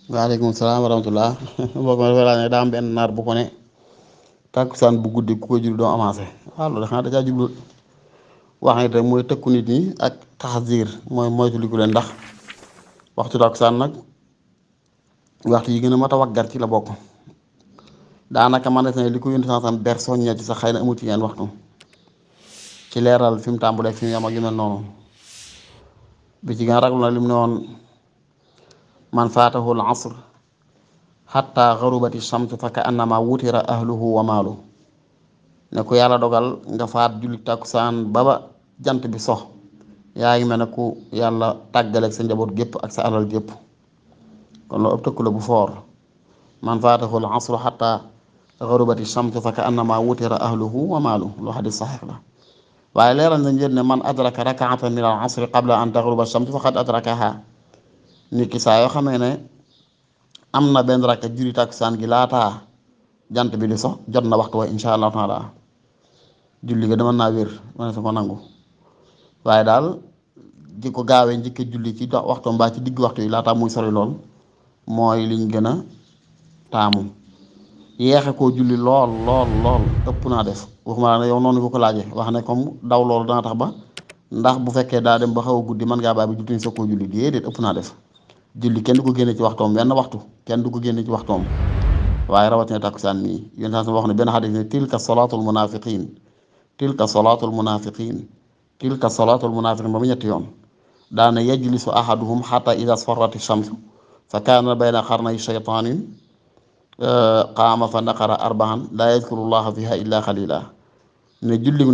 waaleykum salaam wa rahmatulah mbokk mi dafa ne daa am benn naar bu ko ne tàkkusaan bu guddi ku ko julli doo avancé waaw loolu xanaa da caa jublu wax ne te mooy tëkku nit ñi ak taxasiir mooy moytu leen ndax waxtu tàkkusaan nag waxtu yi gën a mat a waggar ci la bokk daanaka man ne li ko yëndu sansam ber soññee ci sax xëy na amul ci yenn waxtu ci leeral fi mu tàmbalee fi mu yam ak yu mel noonu bi ci gën a raglu na lim ne woon man faatahu al asr xatta garubati shams fa ka annama wutira ahluhu wa maalu ne ku yàlla dogal nga faat julli tàkkusaan ba jant bi sox yaa ngi mel ne ku yàlla tàggaleeg sa njaboot gépp ak sa alal gépp kon loolu ëpp tëkku la bu foor man faatahu al asr xatta garubati shams fa ka annama wutira ahluhu wa maalu loo xadis saxiix la waaye leeral na njër ne man adraka rakaatan min al asri qabla an taxruba shams faqad adrakaha nit ki saa yoo xamee ne am na benn rakka julli tàkkusaan gi laataa jant bi di so jot na waxtu wa insha allahu taala julli ga dama naa wér ma ne sa ko nangu waaye daal di ko gaawee njëkke julli ci waxtu mbaa ci digg waxtu yi laataa muy sori lool mooy liñ gën a taamu yeexe koo julli lool ëpp naa def waxuma la ne yow noonu nga ko laaje wax ne comme daw loolu dana tax ba ndax bu fekkee daa dem ba xaw a guddi mën ngaa bàyyi ba julli sa koo julli déedéet ëpp naa def julli kenn du ko génne ci waxtoom benn waxtu kenn du ko génne ci waxtoom waaye rawatina tàkkusaan mii yéen saa wax ne benn xadis ne tilka salaatul munafiqin tilka salaatul munafiqin tilka salaatul munafiqin ba mu ñetti yoon daana yajlisu ahaduhum xata ida sfarrati shamsu fa kaana bayna xarnay shaytaanin qaama fa naqara arbaan laa yadkurullaha fiha illa xalila ne julli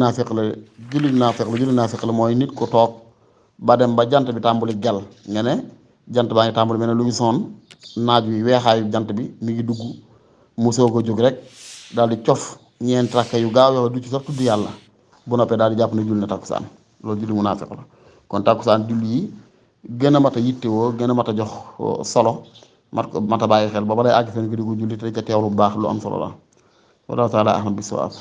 naafiq la mooy nit ku toog ba dem ba jant bi tàmbuli gel nga ne jant baa ngi tàmbali mel ne lu ngi soon naaj wi weexaayu jant bi mi ngi dugg mu soog a jóg rek daal di cof ñeenti rakka yu gaaw yoo du ci sax tudd yàlla bu noppee daal di jàpp ne julli na takkusaan loolu julli munaafiq la kon takkusaan julli yi gën a mat a yittewoo gën a mat a jox solo mat a bàyyi xel ba ba lay àgg fenn gi di ko julli te ca teewlu bu baax lu am solo la wallahu taala ahmad bi sawaab